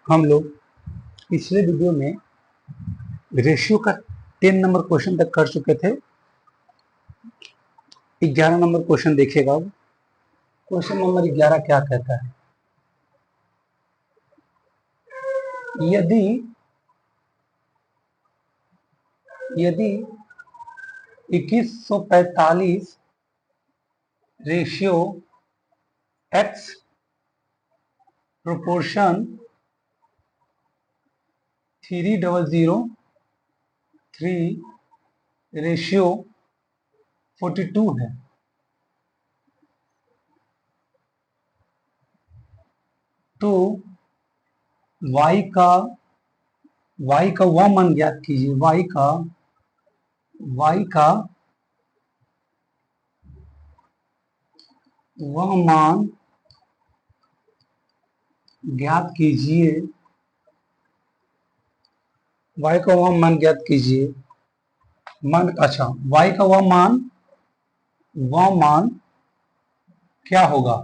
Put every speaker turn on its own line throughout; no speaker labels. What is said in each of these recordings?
हम लोग पिछले वीडियो में रेशियो का 10 नंबर क्वेश्चन तक कर चुके थे। 11 नंबर क्वेश्चन देखिएगा। क्वेश्चन नंबर 11 क्या कहता है, यदि 2145 रेशियो x प्रोपोर्शन 3003 रेशियो 42 है, तो y का वह मान ज्ञात कीजिए। y का वह मान ज्ञात कीजिए। y का वह मान ज्ञात कीजिए। अच्छा, y का वह मान क्या होगा?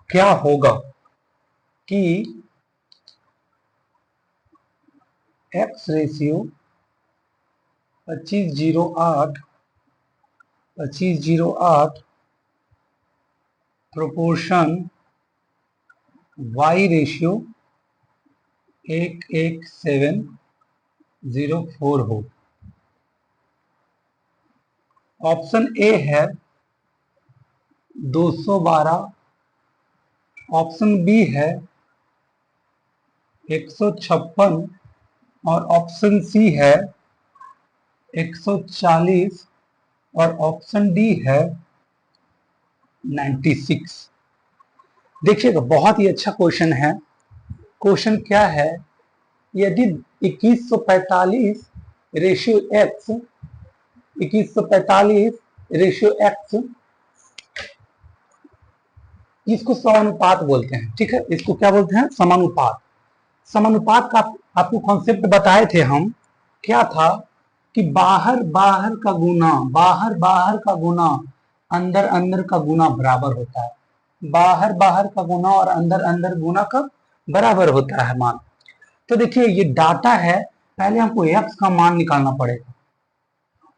क्या होगा कि x ratio 2508 proportion y ratio 11704 हो। ऑप्शन ए है 212, ऑप्शन बी है 156 और ऑप्शन सी है 140 और ऑप्शन डी है 96। देखिएगा, बहुत ही अच्छा क्वेश्चन है। क्वेश्चन क्या है, यदि 2145 रेशियो एक्स 2145 रेशियो एक्स, इसको समानुपात बोलते हैं। ठीक है, इसको क्या बोलते हैं? समानुपात। समानुपात का आपको कॉन्सेप्ट बताए थे हम। क्या था कि बाहर बाहर का गुना अंदर अंदर का गुना बराबर होता है। बाहर बाहर का गुना और अंदर अंदर गुना का बराबर होता है मान। तो देखिए, ये डाटा है, पहले हमको x का मान निकालना पड़ेगा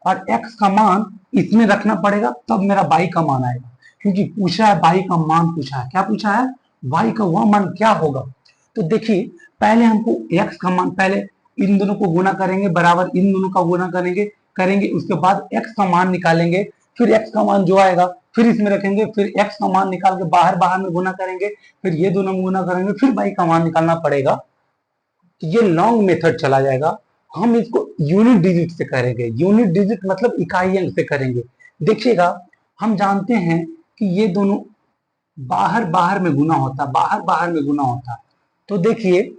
और x का मान इसमें रखना पड़ेगा, तब मेरा y का मान आएगा। क्योंकि पूछा है y का मान, पूछा है क्या? पूछा है y का वह मान क्या होगा। तो देखिए, पहले हमको x का मान, पहले इन दोनों को गुना करेंगे, बराबर इन दोनों का गुना करेंगे, उसके बाद x का मान निकालेंगे, फिर x का मान जो आएगा फिर इसमें रखेंगे, फिर x का मान निकाल के बाहर बाहर में गुना करेंगे, फिर ये दोनों गुना करेंगे, फिर y का मान निकालना पड़ेगा। तो ये लॉन्ग मेथड चला जाएगा। हम इसको यूनिट डिजिट से करेंगे। यूनिट डिजिट मतलब इकाई अंक से करेंगे। देखिएगा, हम जानते हैं कि ये दोनों बाहर बाहर में गुना होता है, तो देखिए,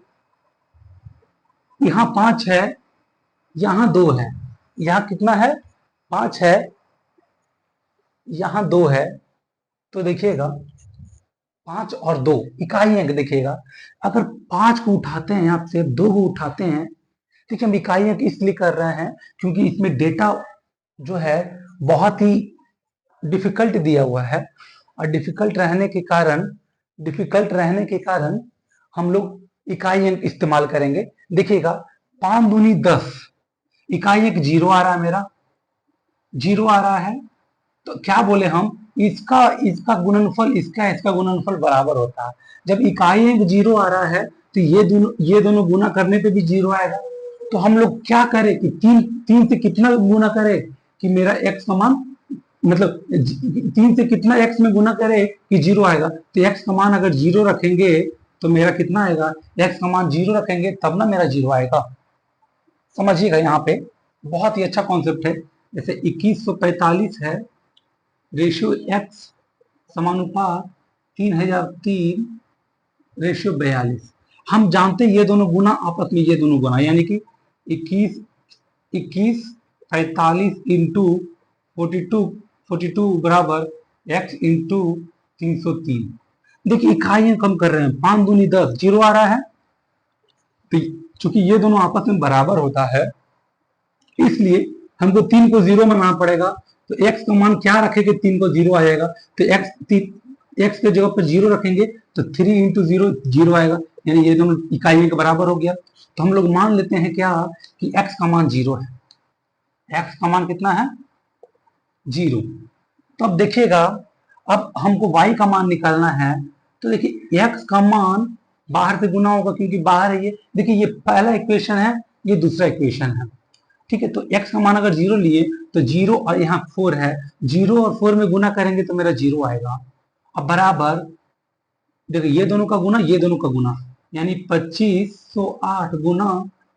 यहाँ 5 है, यहाँ 2 है, यहाँ कितना है? 5 है, यहाँ 2 है। तो देखिएगा, 5 और 2 इकाई अंक। देखिएगा, अगर 5 को उठाते हैं, आपसे 2 को उठाते हैं, ठीक है, हम इकाई अंक इसलिए कर रहे हैं क्योंकि इसमें डेटा जो है बहुत ही डिफिकल्ट दिया हुआ है, और डिफिकल्ट रहने के कारण हम लोग इकाई अंक इस्तेमाल करेंगे। देखिएगा, 5 दूनी 10, इकाई अंक 0 आ रहा है, मेरा 0 आ रहा है। तो क्या बोले हम, इसका गुणनफल इसका गुणनफल बराबर होता है। जब इकाई अंक 0 आ रहा है तो ये दोनों गुना करने पे भी 0 आएगा। तो हम लोग क्या करें कि 3 से कितना गुना करें कि मेरा x का मान, मतलब 3 से कितना x में गुना करे कि 0 आएगा। तो x का मान अगर 0 रखेंगे तो मेरा कितना आएगा? x का मान 0 रखेंगे तब ना मेरा 0 आएगा। समझिएगा, यहाँ पे बहुत ही अच्छा कॉन्सेप्ट है। जैसे 2145 है, रेशियो x समानुपात 3003 रेशियो 42। हम जानते हैं ये दोनों गुना आपस में, ये दोनों गुना यानी कि 45 इंटू 42 बराबर x इंटू 303। देखिए, इकाइयां कम कर रहे हैं, 5 दूनी 10, 0 आ रहा है। तो चूंकि ये दोनों आपस में बराबर होता है, इसलिए हमको 3 को 0 बनाना पड़ेगा। तो x का मान क्या रखेंगे? 3 को 0 आ जाएगा। तो x के जगह पर 0 रखेंगे तो 3 इंटू 0 0 आएगा, यानी ये दोनों इकाइयों के बराबर हो गया। तो हम लोग मान लेते हैं क्या कि x का मान 0 है। x का मान कितना है? 0। तो अब देखिएगा, अब हमको y का मान निकालना है। तो देखिए x का मान बाहर से गुना होगा क्योंकि बाहर है ये। देखिए ये पहला इक्वेशन है, ये दूसरा इक्वेशन है, ठीक है। तो x का मान अगर 0 लिए तो 0 और यहाँ 4 है, 0 और 4 में गुना करेंगे तो मेरा 0 आएगा। अब बराबर देखिए ये दोनों का गुना, ये दोनों का गुना, यानी 2508 गुना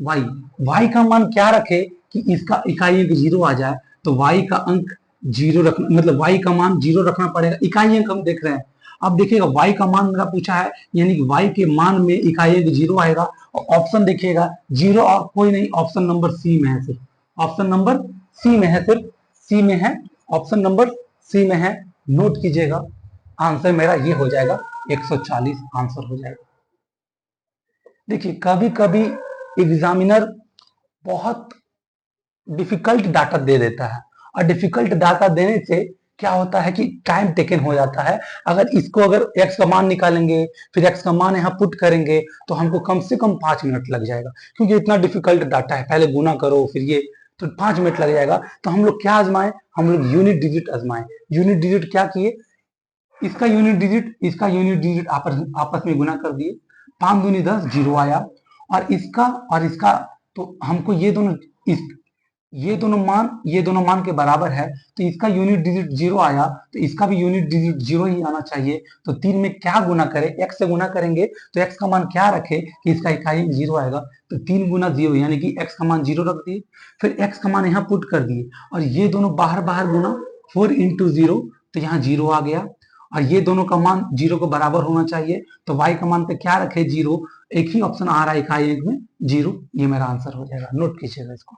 y। y का मान क्या रखे कि इसका इकाई अंक 0 आ जाए, तो y का अंक 0 रखना, मतलब y का मान 0 रखना पड़ेगा। इकाई अंक हम देख रहे हैं। अब देखिएगा y का मान मेरा पूछा है, यानी कि y के मान में इकाई अंक 0 आएगा। और ऑप्शन देखिएगा 0 और कोई नहीं, ऑप्शन नंबर सी में है, सिर्फ ऑप्शन नंबर सी में है, सिर्फ सी में है, ऑप्शन नंबर सी में है। नोट कीजिएगा, आंसर मेरा ये हो जाएगा 140 आंसर हो जाएगा। देखिए कभी कभी एग्जामिनर बहुत डिफिकल्ट डाटा दे देता है, और डिफिकल्ट डाटा देने से क्या होता है कि टाइम टेकन हो जाता है। अगर x का मान निकालेंगे, फिर x का मान यहाँ पुट करेंगे, तो हमको कम से कम 5 मिनट लग जाएगा, क्योंकि इतना डिफिकल्ट डाटा है। पहले गुना करो फिर ये, तो 5 मिनट लग जाएगा। तो हम लोग क्या आजमाएं, हम लोग यूनिट डिजिट आजमाएं। यूनिट डिजिट क्या किए, इसका यूनिट डिजिट, इसका यूनिट डिजिट आपस में गुना कर दिए, 5 दूनी 10 0 आया, और इसका तो हमको ये दोनों मान के बराबर है, तो इसका यूनिट डिजिट 0 आया, तो इसका भी यूनिट डिजिट 0 ही आना चाहिए। तो 3 में क्या गुना करें, x से गुना करेंगे, तो x का मान क्या रखे कि इसका इकाई 0 आएगा, तो 3 गुना 0 यानी कि x का मान 0 रख दिए, फिर x का मान यहाँ पुट कर दिए, और ये दोनों बाहर बाहर गुना, 4 इंटू 0, तो यहाँ 0 आ गया, और ये दोनों का मान 0 के बराबर होना चाहिए। तो y का मान पे क्या रखे, 0। एक ही ऑप्शन आ रहा है इकाई अंक में 0, ये मेरा आंसर हो जाएगा। नोट कीजिएगा इसको।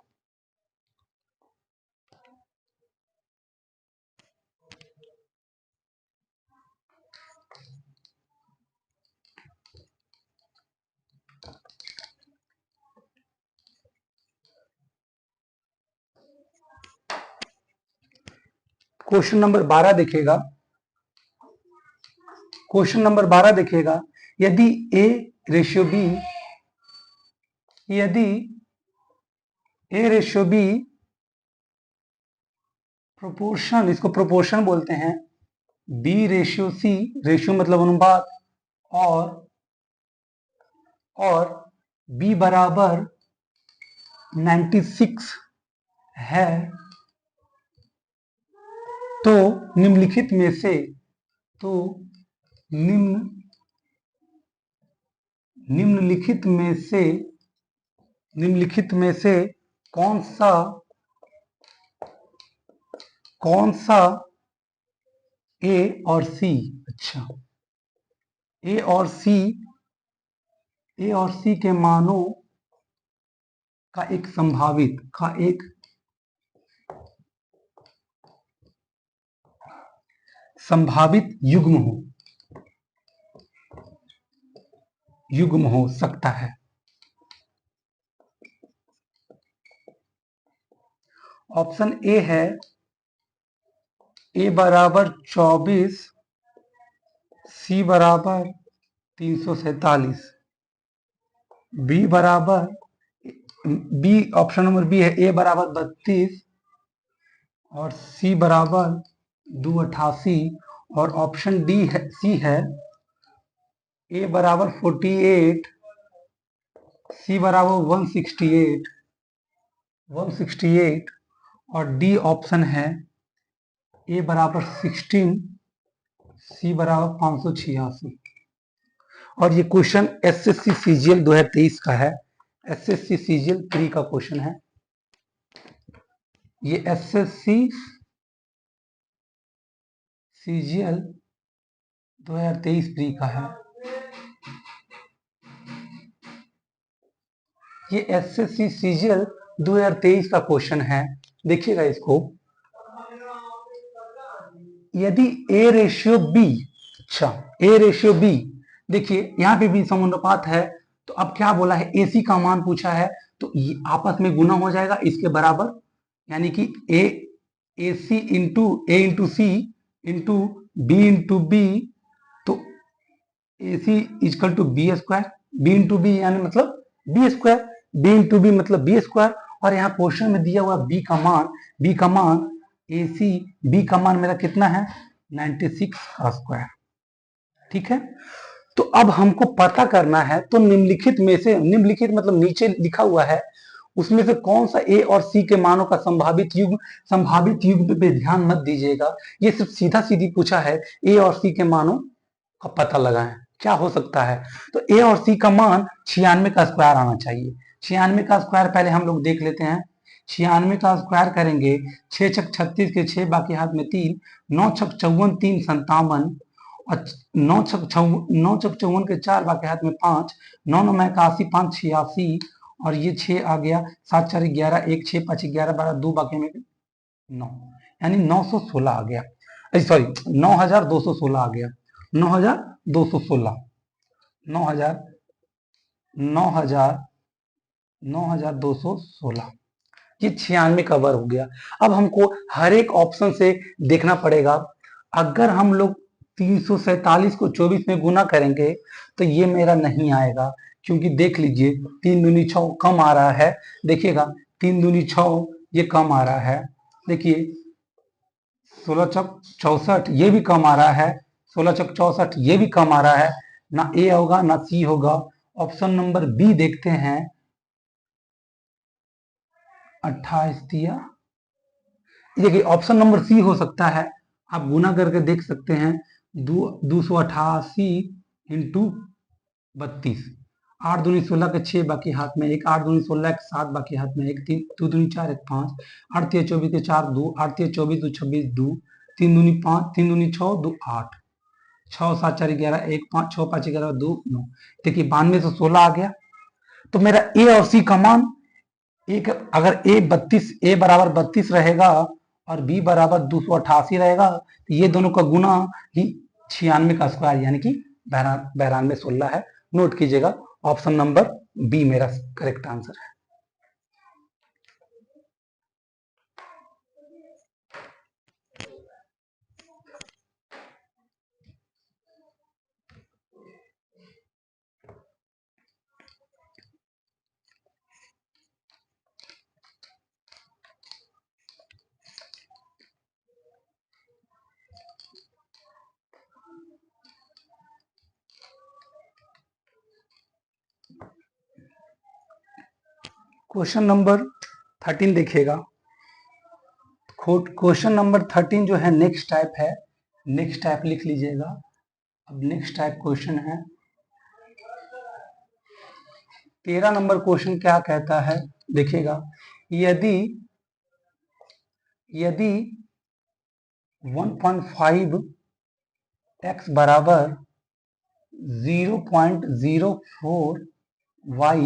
क्वेश्चन नंबर 12 देखिएगा, क्वेश्चन नंबर 12 देखिएगा, यदि a रेशियो b, यदि a रेशियो b प्रोपोर्शन, इसको प्रोपोर्शन बोलते हैं, b रेशियो c, रेशियो मतलब अनुपात, और b बराबर 96 है, तो निम्नलिखित में से, तो निम्नलिखित में से कौन सा a और c, अच्छा a और c के मानों का एक संभावित युग्म हो सकता है। ऑप्शन ए है a बराबर 24, c बराबर 347, ऑप्शन नंबर बी है a बराबर 32 और c बराबर 288, और ऑप्शन सी है a बराबर 48, c बराबर 168, और डी ऑप्शन है a बराबर 16, c बराबर 586। और ये क्वेश्चन एसएससी सीजीएल 2023 का है, एसएससी सीजीएल 3 का क्वेश्चन है। ये एसएससी सीजीएल 2023 प्री का है। ये एसएससी सीजीएल 2023 का क्वेश्चन है। देखिएगा इसको, यदि a रेशियो b, अच्छा a रेशियो b, देखिए यहाँ पे भी समानुपात है, तो अब क्या बोला है, AC का मान पूछा है, तो ये आपस में गुना हो जाएगा इसके बराबर, यानी कि AC into A into C into B into B A C equal to B square, B into B यानी मतलब B square, B into B मतलब बी स्क्वायर। और यहाँ क्वेश्चन में दिया हुआ बी का मान ए सी बी का मान मेरा कितना है 96 का स्क्वायर। ठीक है, तो अब हमको पता करना है, तो निम्नलिखित में से, निम्नलिखित मतलब नीचे लिखा हुआ है, उसमें से कौन सा ए और सी के मानों का संभावित युग्म पे ध्यान मत दीजिएगा, ये सिर्फ सीधा सीधी पूछा है ए और सी के मानों का पता लगाएं क्या हो सकता है। तो ए और सी का मान 96 का स्क्वायर आना चाहिए। 96 का स्क्वायर पहले हम लोग देख लेते हैं। 96 का स्क्वायर करेंगे, 6 छक 36 के 6 बाकी हाथ में 3, 9 छक 54 3 57, और 9 छक 54 के 4 बाकी हाथ में 5, 9 9 में 81 5 86, और ये 6 आ गया, 7 4 11 1 6 5 11 12 2 बाकी में 9, यानी 916 आ गया, सॉरी 9216 आ गया, 9216, 9216, ये 96 कवर हो गया। अब हमको हर एक ऑप्शन से देखना पड़ेगा। अगर हम लोग 347 को 24 में गुना करेंगे तो ये मेरा नहीं आएगा, क्योंकि देख लीजिए 3 दूनी 6 कम आ रहा है, देखिएगा 3 दूनी 6 ये कम आ रहा है, देखिए 16 चौक 64 ये भी कम आ रहा है, 16 चौक 64 ये भी कम आ रहा है, ना ए होगा ना सी होगा। ऑप्शन नंबर बी देखते हैं, 28 दिया, देखिए ऑप्शन नंबर सी हो सकता है, आप गुना करके देख सकते हैं, 288 इंटू 32, 8 दूनी 16 के 6 बाकी हाथ में 1, 8 दूनी 16 के 7 बाकी हाथ में 1, 3 2 दूनी 4 1 5, 8 3 24 के 4 2, 8 3 24 2 26 2, 3 दूनी 5 3 दूनी 6 2 8, 6 7 4 11 1 5 6 5 11 2 9, देखिए 92 से 16 आ गया। तो मेरा ए और सी का मान, एक अगर ए बराबर 32 रहेगा और बी बराबर 288 रहेगा, तो ये दोनों का गुना ही 96 का स्क्वायर यानी कि 92 16 है। नोट कीजिएगा, ऑप्शन नंबर बी मेरा करेक्ट आंसर है। क्वेश्चन नंबर 13 देखिएगा। क्वेश्चन नंबर 13 जो है नेक्स्ट टाइप है, नेक्स्ट टाइप लिख लीजिएगा। अब नेक्स्ट टाइप क्वेश्चन है, 13 नंबर क्वेश्चन क्या कहता है, देखिएगा, यदि 1.5 x बराबर 0.04 y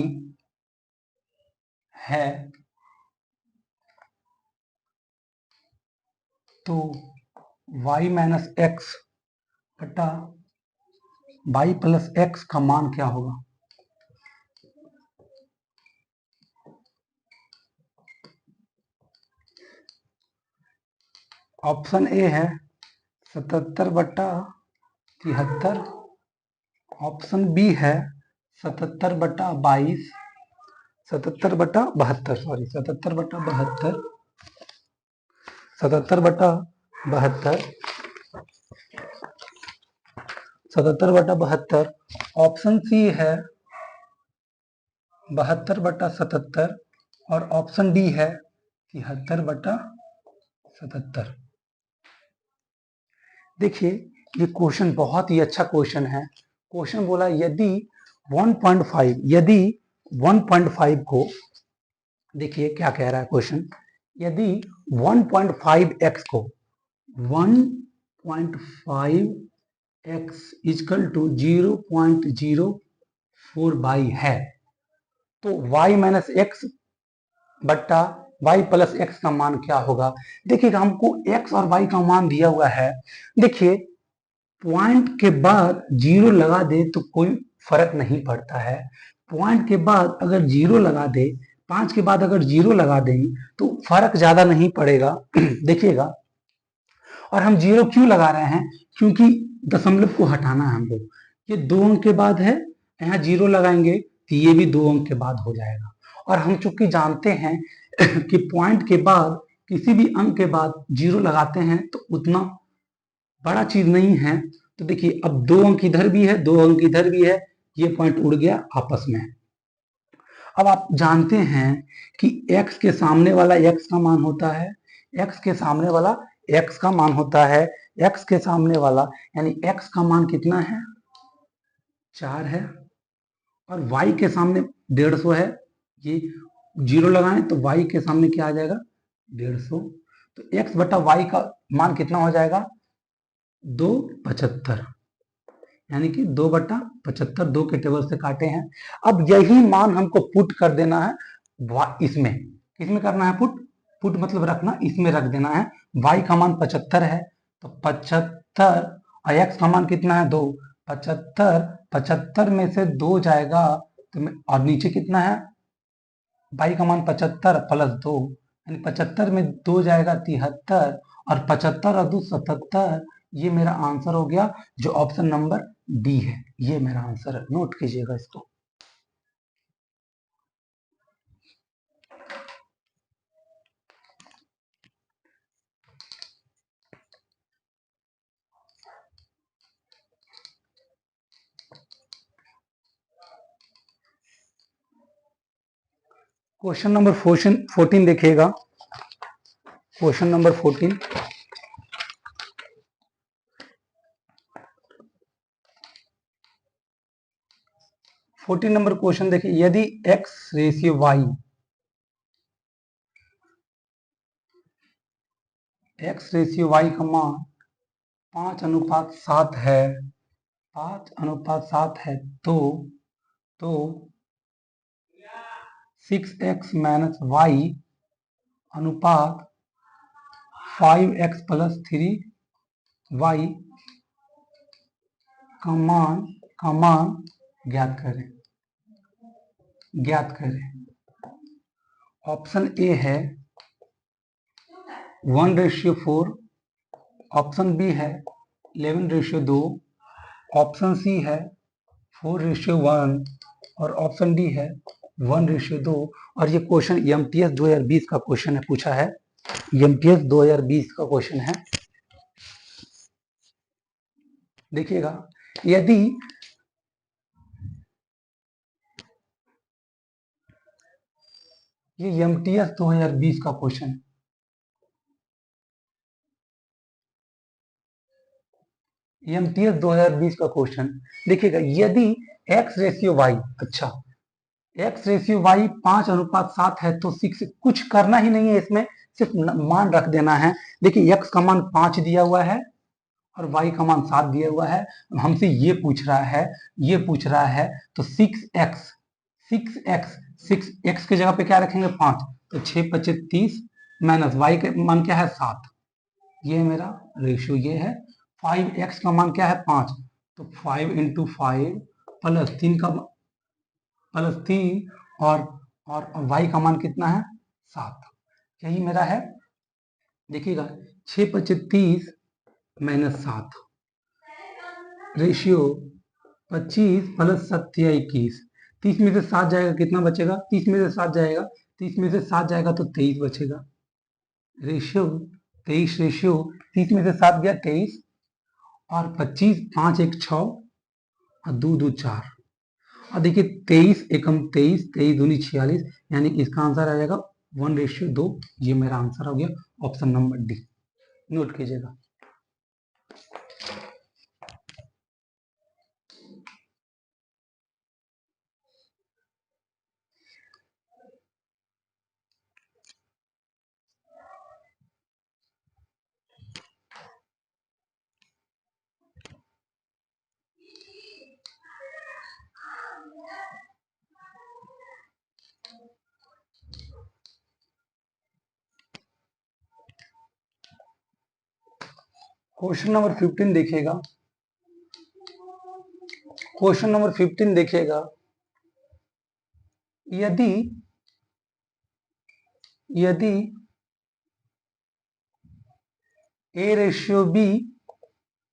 है, तो y माइनस एक्स बटा y प्लस एक्स का मान क्या होगा। ऑप्शन ए है 77/73, ऑप्शन बी है 77/22, 77/72, सॉरी 77/72, 77/72, 77/72, ऑप्शन सी है 72/77, और ऑप्शन डी है 73/77। देखिए ये क्वेश्चन बहुत ही अच्छा क्वेश्चन है। क्वेश्चन बोला यदि 1.5 को, देखिए क्या कह रहा है क्वेश्चन, यदि 1.5x को 1.5x इजकल टू 0.04 बाई है, तो y माइनस एक्स बट्टा y प्लस एक्स का मान क्या होगा। देखिएगा हमको x और y का मान दिया हुआ है, देखिए पॉइंट के बाद जीरो लगा दे तो कोई फर्क नहीं पड़ता है, पॉइंट के बाद अगर जीरो लगा दे, 5 के बाद अगर जीरो लगा दें तो फर्क ज्यादा नहीं पड़ेगा। देखिएगा, और हम जीरो क्यों लगा रहे हैं, क्योंकि दशमलव को हटाना है हमको, ये 2 अंक के बाद है, यहाँ 0 लगाएंगे तो ये भी 2 अंक के बाद हो जाएगा। और हम चूंकि जानते हैं कि पॉइंट के बाद किसी भी अंक के बाद 0 लगाते हैं तो उतना बड़ा चीज नहीं है। तो देखिए अब 2 अंक इधर भी है, 2 अंक इधर भी है, ये पॉइंट उड़ गया आपस में। अब आप जानते हैं कि x के सामने वाला x का मान होता है, x के सामने वाला x का मान होता है, x के सामने वाला यानी x का मान कितना है, 4 है, और y के सामने 150 है, ये 0 लगाएं तो y के सामने क्या आ जाएगा, 150। तो x बटा y का मान कितना हो जाएगा, 275, यानी कि 2/75, 2 के टेबल से काटे हैं। अब यही मान हमको पुट कर देना है इसमें, किसमें करना है पुट, पुट मतलब रखना, इसमें रख देना है। y का मान 75 है तो 75 और x का मान कितना है 2, 75, 75 में से 2 जाएगा तो और नीचे कितना है, y का मान 75 प्लस 2, यानी 75 में 2 जाएगा 73, और 75 और 2 77। ये मेरा आंसर हो गया, जो ऑप्शन नंबर डी है, ये मेरा आंसर है, नोट कीजिएगा इसको। क्वेश्चन नंबर 14 देखिएगा, क्वेश्चन नंबर 14। नंबर क्वेश्चन देखिए, यदि x ratio y, x ratio y का मान 5:7 है, 5:7 है, तो 6x माइनस y अनुपात 5x प्लस 3y का मान ज्ञात करें, ज्ञात करें। ऑप्शन ए है 1:4, ऑप्शन बी है 11:2, ऑप्शन सी है 4:1 और ऑप्शन डी है 1:2। और ये क्वेश्चन एमटीएस 2020 का क्वेश्चन है, पूछा है, एमटीएस 2020 का क्वेश्चन है। देखिएगा, यदि ये एमटीएस 2020 का क्वेश्चन है, एमटीएस 2020 का क्वेश्चन देखिएगा, यदि x रेशियो y, अच्छा x रेशियो y 5:7 है तो 6, कुछ करना ही नहीं है इसमें, सिर्फ मान रख देना है। देखिए x का मान 5 दिया हुआ है और y का मान 7 दिया हुआ है, हमसे ये पूछ रहा है, ये पूछ रहा है, तो 6x, 6x की जगह पे क्या रखेंगे 5, तो 6×25 माइनस y का मान क्या है 7, ये मेरा रेशियो ये है। 5x का मान क्या है 5, तो 5 × 5 प्लस 3 का प्लस 3 और y का मान कितना है 7, यही मेरा है। देखिएगा 6×25 माइनस 7, रेशियो 25 प्लस 7 या 21, 30 में से 7 जाएगा कितना बचेगा, 30 में से 7 जाएगा, 30 में से 7 जाएगा तो 23 बचेगा, रेशियो 23, रेशियो 30 में से 7 गया 23 और 25, 5 1 6 और 2 2 4, और देखिए 23 एकम 23, 23 दूनी 46, यानी इसका आंसर आ जाएगा 1:2। ये मेरा आंसर हो गया, ऑप्शन नंबर डी, नोट कीजिएगा। क्वेश्चन नंबर 15 देखिएगा, क्वेश्चन नंबर 15 देखिएगा, यदि यदि a रेशियो b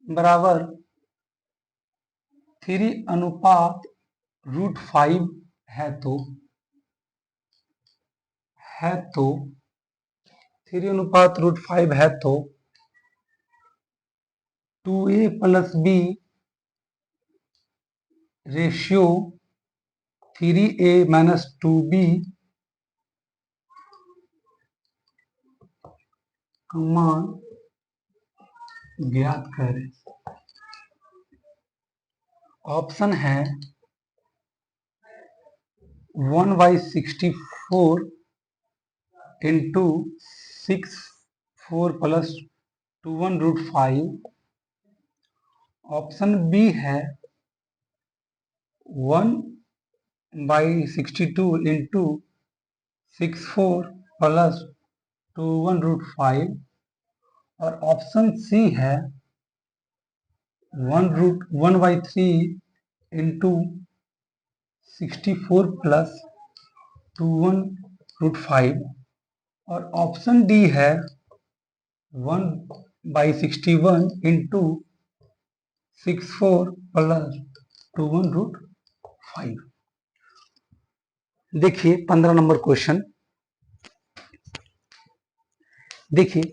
बराबर 3 अनुपात √5 है तो 3 अनुपात √5 है तो 2a + b ratio 3a - 2b का मान ज्ञात करें। ऑप्शन है 1/64 इंटू 64 + 21√5। ऑप्शन बी है 1/62 इंटू 64 + 21√5 और ऑप्शन सी है 1/3 इंटू 64 + 21√5 और ऑप्शन डी है 1/61 इंटू 64 + 21√5। देखिए 15 नंबर क्वेश्चन। देखिए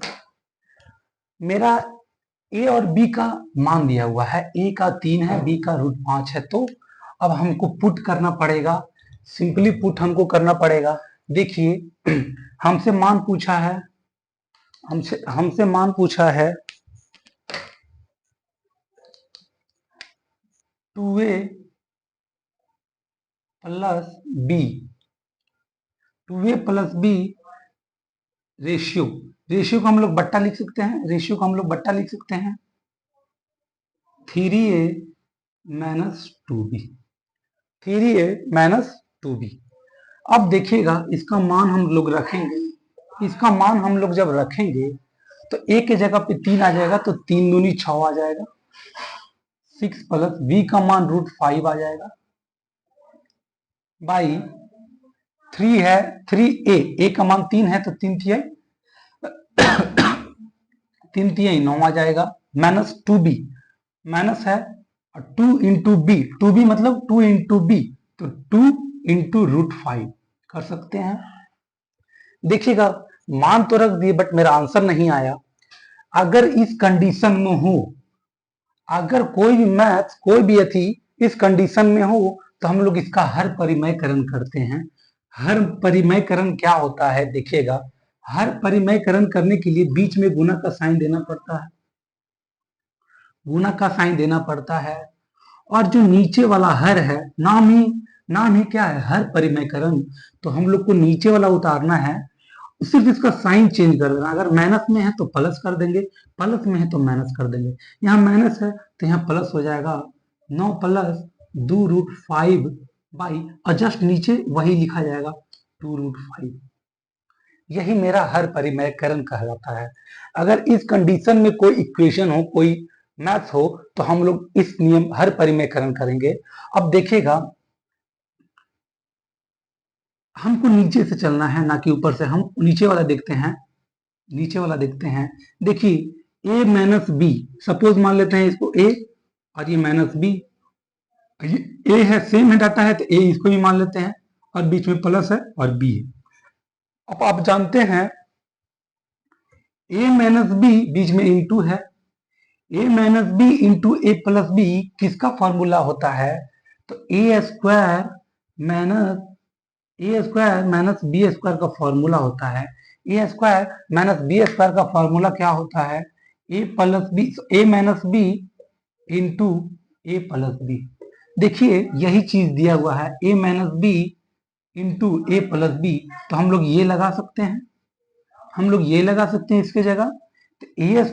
मेरा ए और बी का मान दिया हुआ है, ए का 3 है, बी का √5 है। तो अब हमको पुट करना पड़ेगा, सिंपली पुट हमको करना पड़ेगा। देखिए हमसे मान पूछा है, हमसे मान पूछा है 2a + b, 2a + b ratio को हम लोग बट्टा लिख सकते हैं, 3a - 2b, 3a - 2b। अब देखिएगा इसका मान हम लोग रखेंगे, इसका मान हम लोग जब रखेंगे तो a के जगह पे 3 आ जाएगा, तो 3 दूनी 6 आ जाएगा, 6 + b का मान √5 आ जाएगा बाई 3 है, 3a का मान 3 है तो 3 तिहाई 9 आ जाएगा, -2b माइनस है 2 इंटू बी, 2b मतलब 2 इंटू बी, तो 2 इंटू √5 कर सकते हैं। देखिएगा मान तो रख दिए बट मेरा आंसर नहीं आया। अगर इस कंडीशन में हो, अगर कोई भी मैथ कोई भी अथी इस कंडीशन में हो तो हम लोग इसका हर परिमयकरण करते हैं। हर परिमयकरण क्या होता है देखिएगा, हर परिमयकरण करने के लिए बीच में गुना का साइन देना पड़ता है, गुना का साइन देना पड़ता है। और जो नीचे वाला हर है, नाम ही क्या है, हर परिमयकरण, तो हम लोग को नीचे वाला उतारना है, सिर्फ इसका साइन चेंज कर देना। अगर माइनस में है तो प्लस कर देंगे, प्लस में है तो माइनस कर देंगे। यहाँ माइनस है तो यहाँ प्लस हो जाएगा, 9 + 2√5 बाई, और जस्ट नीचे वही लिखा जाएगा 2√5। यही मेरा हर परिमयकरण कहलाता है। अगर इस कंडीशन में कोई इक्वेशन हो, कोई मैथ हो, तो हम लोग इस नियम हर परिमयकरण करेंगे। अब देखिएगा हमको नीचे से चलना है ना कि ऊपर से, हम नीचे वाला देखते हैं, नीचे वाला देखते हैं। देखिए a - b, सपोज मान लेते हैं इसको a और ये -b, ये a है, सेम है डाटा है तो a इसको भी मान लेते हैं, और बीच में प्लस है और b है। अब आप जानते हैं a - b बीच में इंटू है, a - b into a + b किसका फॉर्मूला होता है, तो a² - b² का फॉर्मूला होता है। a² - b² का फॉर्मूला क्या होता है, a - b into a + b। देखिए यही चीज दिया हुआ है, a - b into a + b, तो हम लोग ये लगा सकते हैं, हम लोग ये लगा सकते हैं इसके जगह। तो a²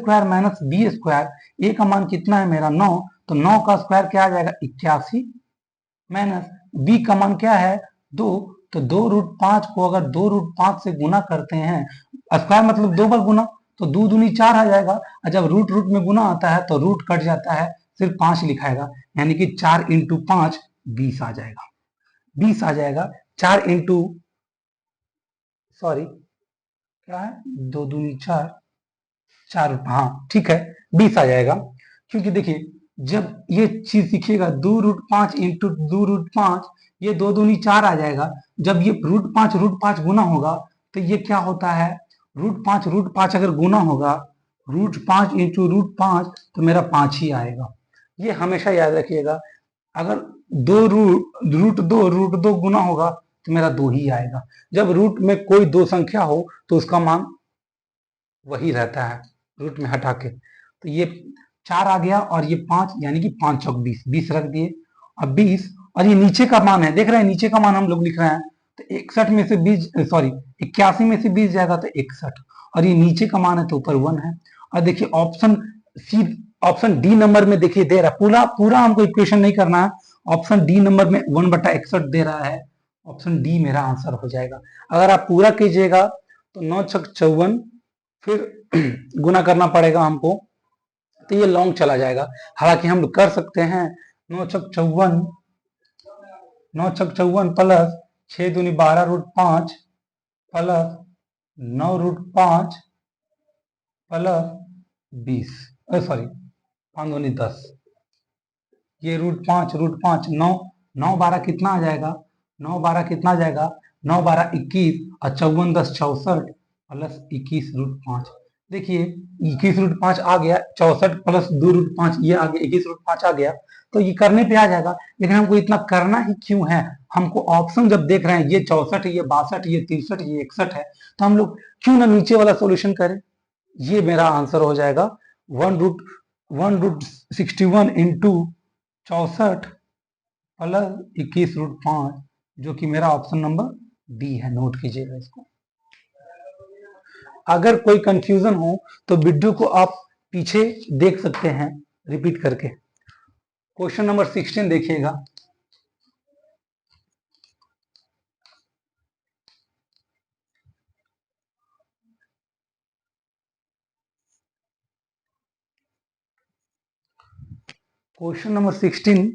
- b², a का मान कितना है मेरा 9, तो 9 का स्क्वायर क्या आ जाएगा 81, माइनस b का मान क्या है 2, तो 2√5 को अगर 2√5 से गुना करते हैं, स्क्वायर मतलब 2 बार गुना, तो 2 दूनी 4 आ जाएगा, और जब रूट में गुना आता है तो रूट कट जाता है, सिर्फ 5 लिखाएगा, यानी कि 4 × 5 20 आ जाएगा, 20 आ जाएगा। 4 इंटू सॉरी क्या है, 2 दूनी 4, 4, हाँ ठीक है 20 आ जाएगा। क्योंकि देखिए जब ये चीज सीखेगा 2√5 इंटू 2√5, ये 2×2=4 आ जाएगा। जब ये √5 गुना होगा तो ये क्या होता है, √5 अगर गुना होगा, √5 इंटू √5 तो मेरा 5 ही आएगा। ये हमेशा याद रखिएगा। अगर √2 गुना होगा तो मेरा 2 ही आएगा। जब रूट में कोई दो संख्या हो तो उसका मान वही रहता है रूट में हटा के। तो ये 4 आ गया और ये 5, यानी कि 5 चौक 20, 20 रख दिए। अब 20 और ये नीचे का मान है, देख रहे हैं नीचे का मान हम लोग लिख रहे हैं, तो 61 में से 20, सॉरी 81 में से 20 जाएगा तो 61, और ये नीचे का मान है तो ऊपर 1 है। और देखिए option C, option D number में देखिए दे रहा है, पूरा पूरा हमको इक्वेशन नहीं करना है, ऑप्शन डी नंबर में 1/61 दे रहा है, ऑप्शन डी मेरा आंसर हो जाएगा। अगर आप पूरा कीजिएगा तो 9 छक 54, फिर गुना करना पड़ेगा हमको, तो ये लॉन्ग चला जाएगा। हालांकि हम कर सकते हैं 9 छक 54, 9 छक 54 प्लस 6 दूनी 12√5 प्लस 9√5 प्लस 20, सॉरी 5 दूनी 10, ये √5 9, 9 12 कितना आ जाएगा, 9 12 कितना आ जाएगा, 9 12 21 और 54 10 64 प्लस 21√5। देखिए 21√5 आ गया, 64 प्लस 2√5 ये आ गया, 21√5 आ गया, तो ये करने पे आ जाएगा। लेकिन हमको इतना करना ही क्यों है, हमको ऑप्शन जब देख रहे हैं ये 64 है, ये 62, ये 63, ये 61 है, तो हम लोग क्यों ना नीचे वाला सोल्यूशन करें। ये मेरा आंसर हो जाएगा 1√61 इंटू 64 प्लस 21√5, जो कि मेरा ऑप्शन नंबर डी है। नोट कीजिएगा इसको। अगर कोई कंफ्यूजन हो तो वीडियो को आप पीछे देख सकते हैं रिपीट करके। क्वेश्चन नंबर 16 देखिएगा। क्वेश्चन नंबर 16,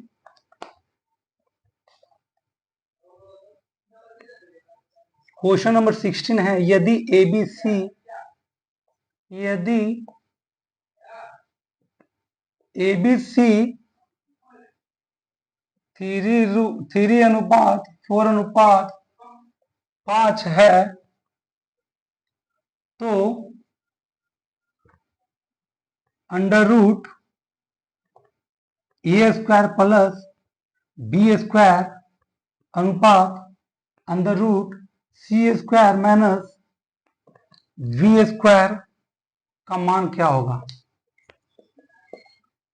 क्वेश्चन नंबर 16 है, यदि ABC, यदि ABC 3:4:5 है, तो under root A² plus B² अनुपात under root C² minus V² का मान क्या होगा,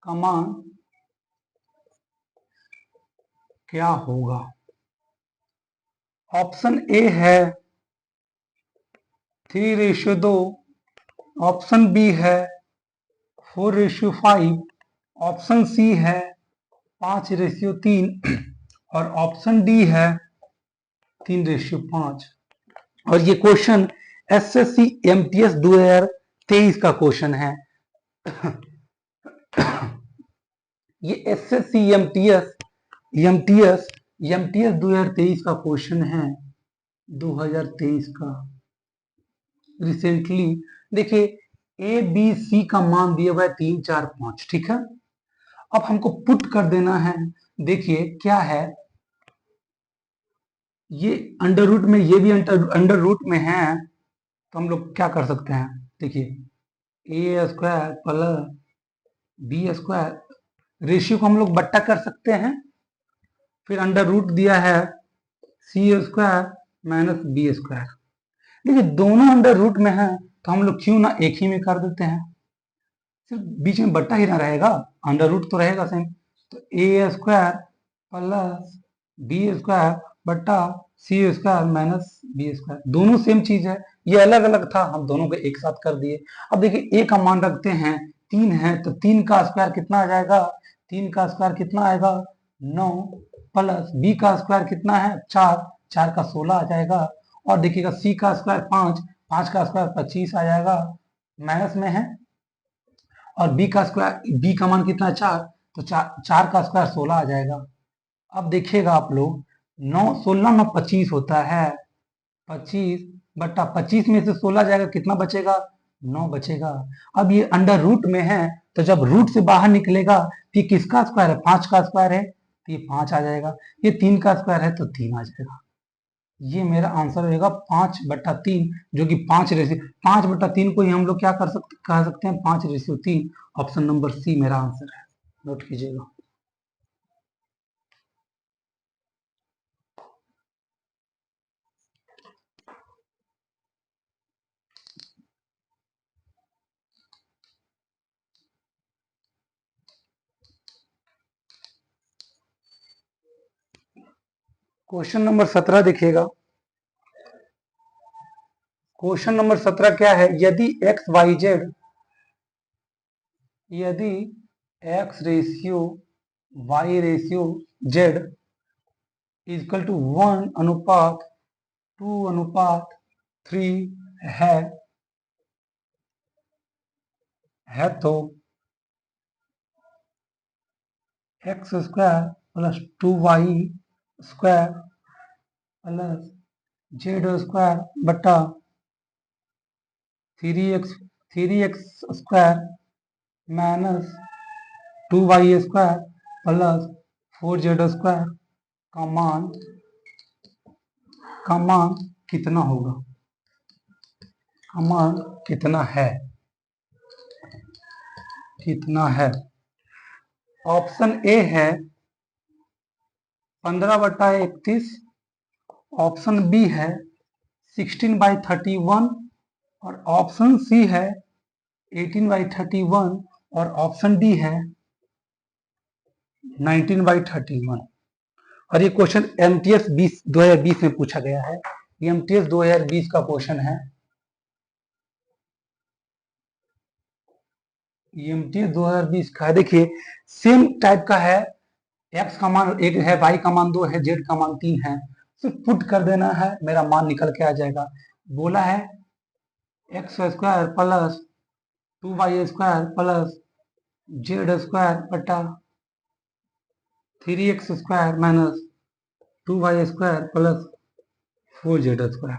का मान क्या होगा। ऑप्शन ए है 3:2, ऑप्शन बी है 4:5, ऑप्शन सी है 5:3 और ऑप्शन डी है 3:5। और ये क्वेश्चन SSC MTS 2023 का क्वेश्चन है। ये SSC MTS 2023 का क्वेश्चन है, 2023 का रिसेंटली। देखिए ABC का मान दिया हुआ है 3 4 5, ठीक है। अब हमको पुट कर देना है। देखिए क्या है, ये अंडर रूट में, ये भी अंडर रूट में है, तो हम लोग क्या कर सकते हैं, देखिए A² प्लस B², रेशियो को हम लोग बट्टा कर सकते हैं, फिर अंडर रूट दिया है C² माइनस B²। देखिए दोनों अंडर रूट में है तो हम लोग क्यों ना एक ही में कर देते हैं, सिर्फ बीच में बट्टा ही ना रहेगा, अंडर रूट तो रहेगा सेम। तो A² प्लस B² बट्टा C² माइनस B², दोनों सेम चीज है, ये अलग अलग था, हम दोनों को एक साथ कर दिए। अब देखिए A का मान रखते हैं 3 है, तो 3 का स्क्वायर कितना आ जाएगा, 3 का स्क्वायर कितना आएगा 9, प्लस B का स्क्वायर कितना है 4, 4 का 16 आ जाएगा, और देखिएगा C का स्क्वायर 5, 5 का स्क्वायर 25 आ जाएगा, माइनस में है, और B का स्क्वायर, B का मान कितना है 4, तो 4 का स्क्वायर 16 आ जाएगा। अब देखिएगा आप लोग 9 16 9 25 होता है, 25 बट्टा 25 में से 16 जाएगा, कितना बचेगा 9 बचेगा। अब ये अंडर रूट में है, तो जब रूट से बाहर निकलेगा तो ये किसका स्क्वायर है? 5 का स्क्वायर है, तो ये 5 आ जाएगा। ये 3 का स्क्वायर है तो 3 आ जाएगा। ये मेरा आंसर होगा 5/3, जो कि 5/3 को ही हम लोग क्या कह सकते हैं? 5/3। ऑप्शन नंबर सी मेरा आंसर है, नोट कीजिएगा। क्वेश्चन नंबर 17 देखिएगा। क्वेश्चन नंबर 17 क्या है? यदि एक्स वाई जेड, यदि X ratio Y ratio Z equal to 1:2:3 है तो X square plus 2y square plus Z square बटा 3x square minus 2y square plus 4z square का मान कितना होगा? का मान कितना है? कितना है? ऑप्शन ए है 15/31, ऑप्शन बी है 16/31 और ऑप्शन सी है 18/31 और ऑप्शन डी है 19/31। और ये क्वेश्चन एमटीएस 2020 में पूछा गया है। ये एमटीएस 2020 का क्वेश्चन है। एमटीएस 2020 का है। देखिए सेम टाइप का है। एक्स का मान 1 है, वाई का मान 2 है, जेड का मान 3 है। सिर्फ पुट कर देना है, मेरा मान निकल के आ जाएगा। बोला है x square plus 2y square plus Z square बटा 3x square minus 2y square plus 4z square.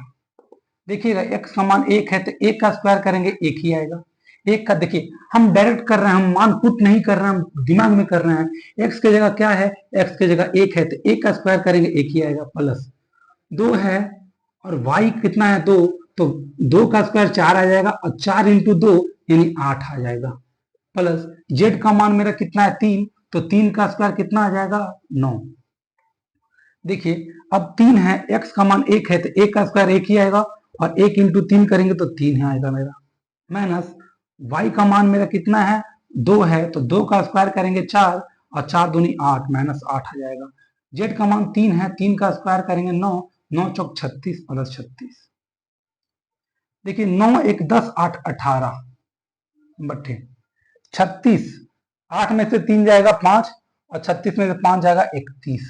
देखिएगा एक्स का मान 1 है तो 1 का स्क्वायर करेंगे 1 ही आएगा। 1 का देखिए हम डायरेक्ट कर रहे हैं, हम मान पुट नहीं कर रहे हैं, हम दिमाग में कर रहे हैं। एक्स की जगह क्या है? एक्स की जगह 1 है तो 1 का स्क्वायर करेंगे 1 ही आएगा, प्लस 2 है और y कितना है? 2, तो 2 का स्क्वायर 4 आ जाएगा और 4 इंटू 2 यानी 8 आ जाएगा, प्लस z का मान मेरा कितना है? 3, तो 3 का स्क्वायर कितना आ जाएगा? 9। देखिए अब 3 है, x का मान 1 है तो 1 का स्क्वायर 1 ही आएगा और 1 इंटू 3 करेंगे तो 3 ही आएगा मेरा, माइनस y का मान मेरा कितना है? 2 है तो 2 का स्क्वायर करेंगे 4 और 4 दूनी 8, माइनस 8 आ जाएगा। z का मान 3 है, 3 का स्क्वायर करेंगे 9, 9 चौक 36 प्लस 36। देखिए 9 1 10 8 18 बट्टे 36, 8 में से 3 जाएगा 5 और 36 में से 5 जाएगा 31,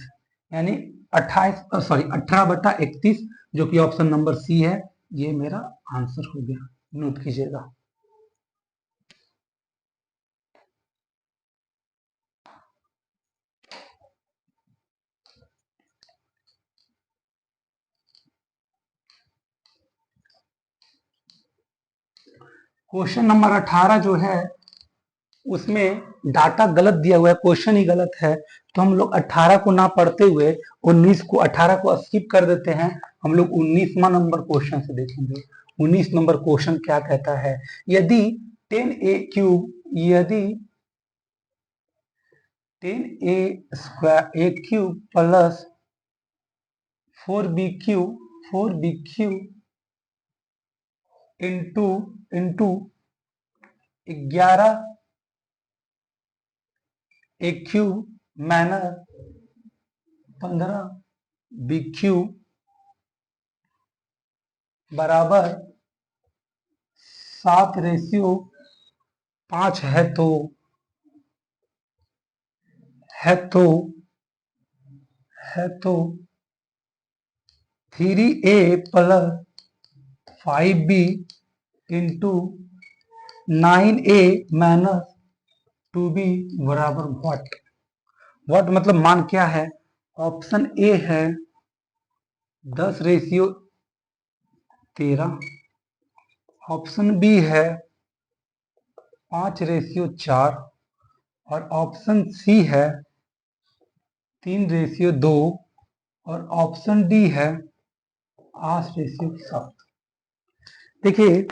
यानी 18/31, जो कि ऑप्शन नंबर सी है। ये मेरा आंसर हो गया, नोट कीजिएगा। क्वेश्चन नंबर 18 जो है उसमें डाटा गलत दिया हुआ है, क्वेश्चन ही गलत है, तो हम लोग 18 को ना पढ़ते हुए 18 को स्किप कर देते हैं। हम लोग 19वां नंबर क्वेश्चन से देखेंगे। 19 नंबर क्वेश्चन क्या कहता है? यदि 10a³ plus 4b³ into 11a³ minus 15b³ बराबर 7/5 है तो 3a plus 5b into 9a minus 2b बराबर व्हाट मतलब मान क्या है? ऑप्शन ए है 10/13 ऑप्शन बी है 5:4 और ऑप्शन सी है 3:2 और ऑप्शन डी है 8:7। देखिए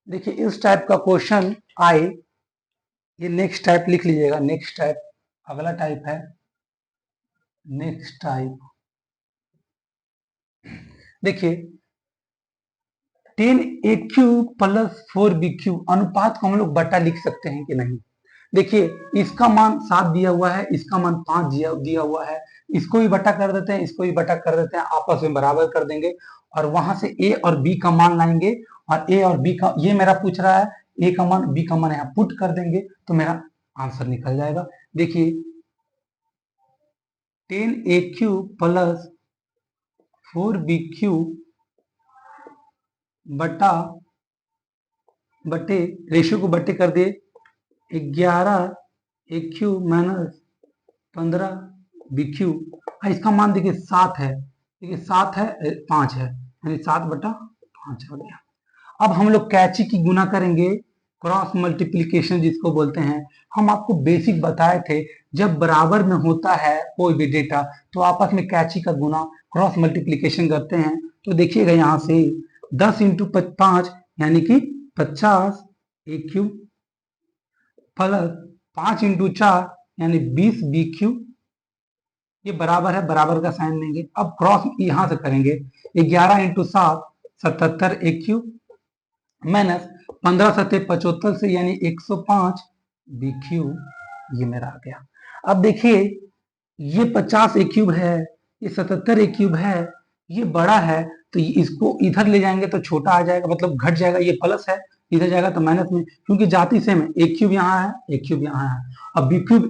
देखिए इस टाइप का क्वेश्चन आए, ये नेक्स्ट टाइप लिख लीजिएगा। नेक्स्ट टाइप, अगला टाइप है नेक्स्ट टाइप। देखिए 10a³ प्लस 4b³ अनुपात को हम लोग बटा लिख सकते हैं कि नहीं? देखिए इसका मान 7 दिया हुआ है, इसका मान 5 दिया हुआ है, इसको भी बटा कर देते हैं, इसको भी बटा कर देते हैं, आपस में बराबर कर देंगे और वहां से a और b का मान लाएंगे और a और b का, ये मेरा पूछ रहा है a का मान b का मान यहाँ पुट कर देंगे तो मेरा आंसर निकल जाएगा। देखिए 10a³ प्लस 4b³ बटा बटे, रेशियो को बटे कर दिए, 11a³ माइनस 15b³। इसका मान देखिए 7 है, देखिए 7 है 5 है, यानी 7/5 आ गया। अब हम लोग कैची की गुना करेंगे, क्रॉस मल्टीप्लीकेशन जिसको बोलते हैं। हम आपको बेसिक बताए थे, जब बराबर में होता है कोई भी डेटा तो आपस में कैची का गुना क्रॉस मल्टीप्लीकेशन करते हैं। तो देखिएगा यहाँ से 10 × 5 यानी कि 50a³ प्लस 5 × 4 यानी 20b³ ये बराबर है, बराबर का साइन देंगे। अब क्रॉस यहां से करेंगे, 11 × 7 77a³ माइनस 15 7 75 से यानी 105b³, ये मेरा आ गया। अब देखिए ये 50a³ है, ये 77a³ है, ये बड़ा है तो इसको इधर ले जाएंगे तो छोटा आ जाएगा, मतलब घट जाएगा, ये प्लस है इधर जाएगा तो माइनस में, क्योंकि जाति सेम है। a³ यहाँ है, a³ यहाँ है। अब b³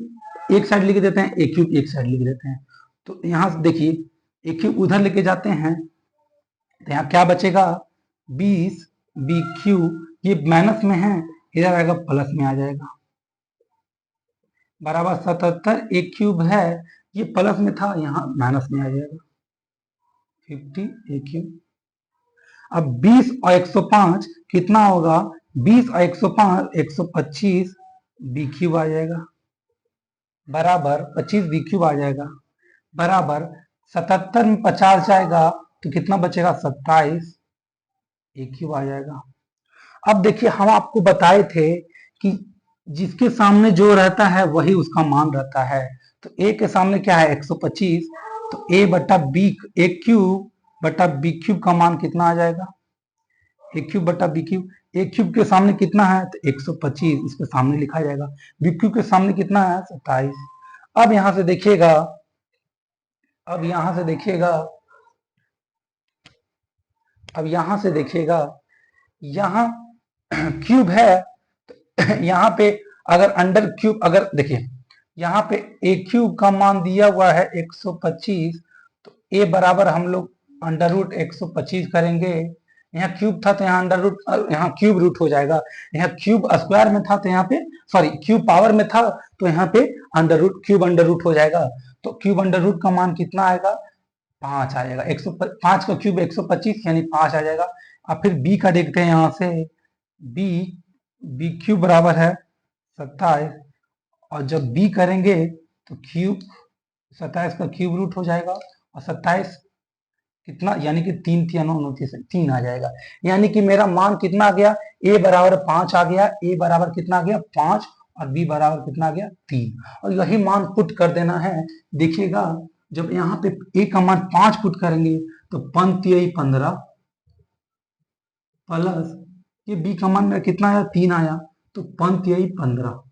एक साइड लिख देते हैं, a³ एक साइड लिख देते हैं। तो यहाँ से देखिए a³ उधर लेके जाते हैं तो यहाँ क्या बचेगा 20b³, ये माइनस में है, इधर आएगा प्लस में आ जाएगा, बराबर 77a³ है, ये प्लस में था यहाँ माइनस में आ जाएगा 50a³। अब 20 और 105 कितना होगा, 20 और 105 125b³ आ जाएगा, बराबर 25b³ आ जाएगा, बराबर 77 में 50 जाएगा तो कितना बचेगा 27a³ आ जाएगा। अब देखिए हम आपको बताए थे कि जिसके सामने जो रहता है वही उसका मान रहता है। तो a के सामने क्या है 125, तो a/b³ का मान कितना आ जाएगा, a³/b³। a³ के सामने कितना है तो 125, इसके सामने लिखा जाएगा। b³ के सामने कितना है 27। अब यहां से देखिएगा, अब यहां से देखिएगा, अब यहां से देखिएगा, यहां क्यूब है तो यहाँ पे अगर अंडर क्यूब, अगर देखिए यहाँ पे a³ का मान दिया हुआ है 125, तो a बराबर हम लोग √125 करेंगे। यहाँ क्यूब था तो यहाँ अंडर रूट, यहाँ क्यूब रूट हो जाएगा। यहाँ क्यूब स्क्वायर में था तो यहाँ पे, सॉरी क्यूब पावर में था तो यहाँ पे under root, cube under root हो जाएगा। तो क्यूब अंडर रूट का मान कितना आएगा 5 आ जाएगा। 105 का क्यूब 125 यानी 5 आ जाएगा। अब फिर b का देखते हैं, यहाँ से b³ बराबर है 27, और जब b करेंगे तो क्यूब 27 का क्यूब रूट हो जाएगा और 27 कितना, यानी कि 3 3 आ जाएगा। यानी कि मेरा मान कितना आ गया, a बराबर 5 आ गया, a बराबर कितना आ गया 5 और b बराबर कितना आ गया 3, और यही मान पुट कर देना है। देखिएगा जब यहाँ पे a का मान 5 पुट करेंगे तो 15 प्लस ये b का मान कितना आया 3 आया, तो 15,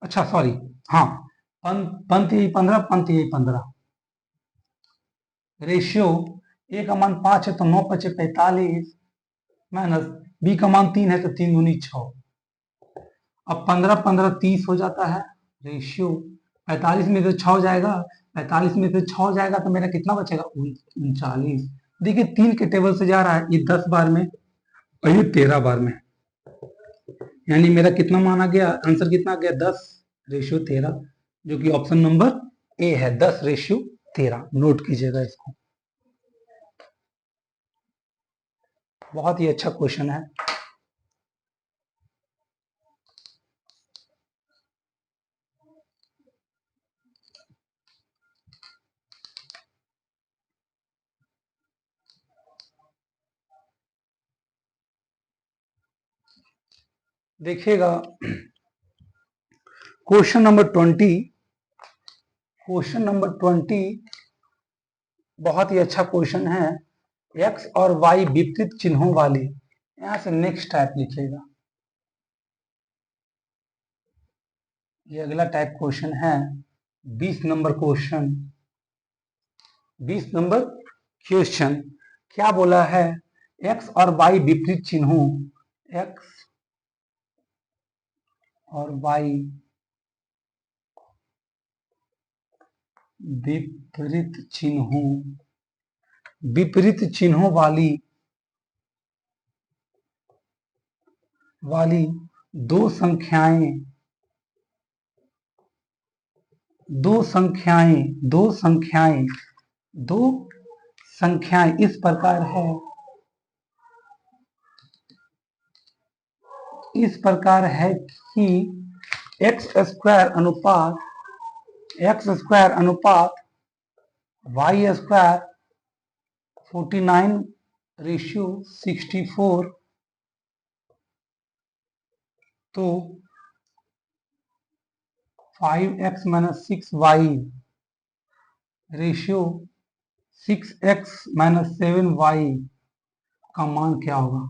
अच्छा सॉरी, हाँ 15 रेशियो a का मान 5 है तो 9 × 5 = 45 माइनस b का मान 3 है तो 3 दूनी 6। अब 15 30 हो जाता है, रेशियो 45 में से 6 जाएगा, 45 में से 6 जाएगा तो मेरा कितना बचेगा 39। देखिए 3 के टेबल से जा रहा है, ये 10 बार में और ये 13 बार में, यानी मेरा कितना मान आ गया, आंसर कितना आ गया 10/13, जो कि ऑप्शन नंबर ए है 10/13। नोट कीजिएगा इसको। बहुत ही अच्छा क्वेश्चन है। देखिएगा क्वेश्चन नंबर 20। क्वेश्चन नंबर 20 बहुत ही अच्छा क्वेश्चन है। एक्स और वाई विपरीत चिन्हों वाली, यहां से नेक्स्ट टाइप लिखिएगा। ये अगला टाइप क्वेश्चन है 20 नंबर क्वेश्चन। 20 नंबर क्वेश्चन क्या बोला है? एक्स और वाई विपरीत चिन्हों, एक्स और वाई विपरीत चिन्हों वाली दो संख्याएं दो संख्याएं दो संख्याएं इस प्रकार है कि एक्स स्क्वायर अनुपात वाई स्क्वायर 49:64, तो 5x - 6y ratio 6x - 7y का मान क्या होगा?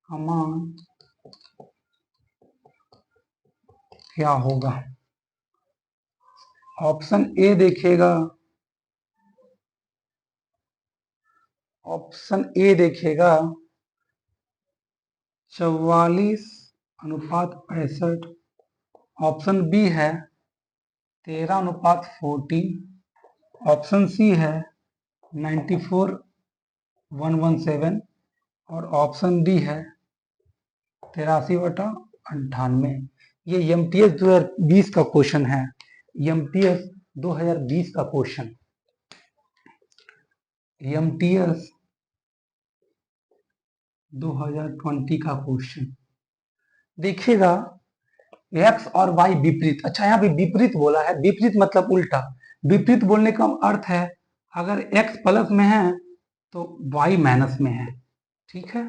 का मान क्या होगा? ऑप्शन ए देखिएगा। ऑप्शन ए देखिएगा 44:65। ऑप्शन बी है 13:14। ऑप्शन सी है 94:117 और ऑप्शन डी है 83/98। ये एमटीएस 2020 का क्वेश्चन है। एमटीएस 2020 का क्वेश्चन, एमटीएस 2020 का क्वेश्चन देखिएगा। एक्स और वाई विपरीत, अच्छा यहाँ पे विपरीत बोला है। विपरीत मतलब उल्टा। विपरीत बोलने का अर्थ है अगर एक्स प्लस में है तो वाई माइनस में है, ठीक है।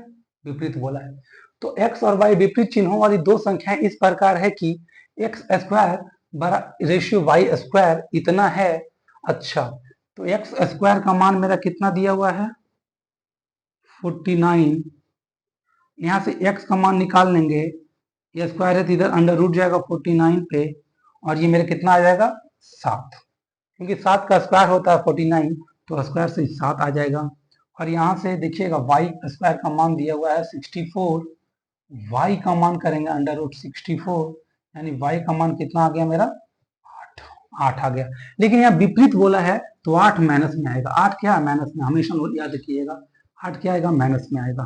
विपरीत बोला है तो एक्स और वाई विपरीत चिन्हों वाली दो संख्याएं इस प्रकार है कि एक्स स्क्वायर बरा रेशियो वाई स्क्वायर इतना है। अच्छा, तो एक्स स्क्वायर का मान मेरा कितना दिया हुआ है? 49। यहाँ से एक्स का मान निकाल लेंगे, ये स्क्वायर है तो इधर अंडर रूट जाएगा 49 पे, और ये मेरा कितना आ जाएगा? 7, क्योंकि 7 का स्क्वायर होता है 49, तो स्क्वायर से 7 आ जाएगा। और यहाँ से देखिएगा वाई स्क्वायर का मान दिया हुआ है 64, वाई का मान करेंगे अंडर रूट 64, यानी वाई का मान कितना आ गया मेरा? 8 आ गया। लेकिन यहाँ विपरीत बोला है तो 8 माइनस में आएगा। 8 क्या है? माइनस में, हमेशा याद रखिएगा 8 क्या आएगा? माइनस में आएगा।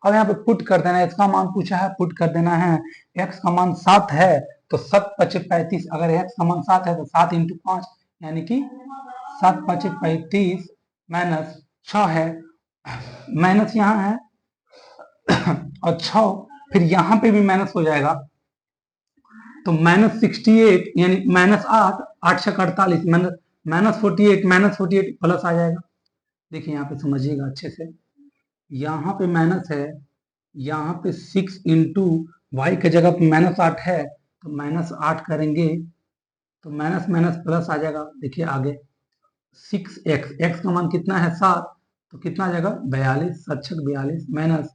अब यहाँ पे पुट कर देना है, इसका मान पूछा है, पुट कर देना है। एक्स का मान 7 है तो 7 × 5 = 35। अगर एक्स का मान 7 है तो 7 × 5 यानी कि 7 × 5 = 35 माइनस 6 है, माइनस यहाँ है और 6 फिर यहाँ पे भी माइनस हो जाएगा तो -68 यानी -8, 8 × 48 -48 प्लस आ जाएगा। देखिए यहाँ पे समझिएगा अच्छे से, यहाँ पे माइनस है, यहाँ पे 6 × वाई के जगह पे -8 है तो -8 करेंगे तो माइनस माइनस प्लस आ जाएगा। देखिए आगे 6x, x का मान कितना है? 7, तो कितना आ जाएगा? 42, 7 × 42 माइनस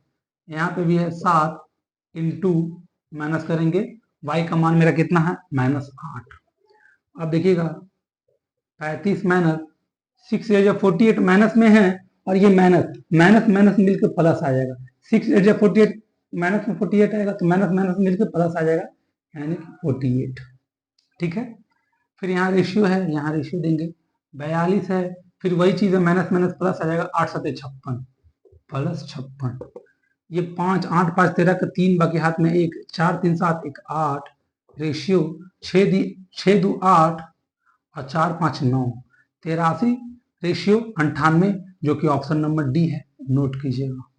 यहाँ पे भी है 7 इंटू माइनस करेंगे, y का मान मेरा कितना है? -8। अब देखिएगा 35 माइनस 6 × 48 माइनस में है और ये माइनस माइनस माइनस मिलकर प्लस आ जाएगा। 6 × 48 माइनस में 48 आएगा तो माइनस माइनस मिलकर प्लस आ जाएगा यानी कि 48, ठीक है। फिर यहाँ रेशियो है, यहाँ रेशियो देंगे 42 है, फिर वही चीज है माइनस माइनस प्लस आ जाएगा 8 × 7 = 56 प्लस 56। ये 5 8 5 13 का 3 बाकी हाथ में 1, 4 3 7 1 8 रेशियो 6 2 8 और 4 5 9 83 रेशियो 98, जो कि ऑप्शन नंबर डी है, नोट कीजिएगा।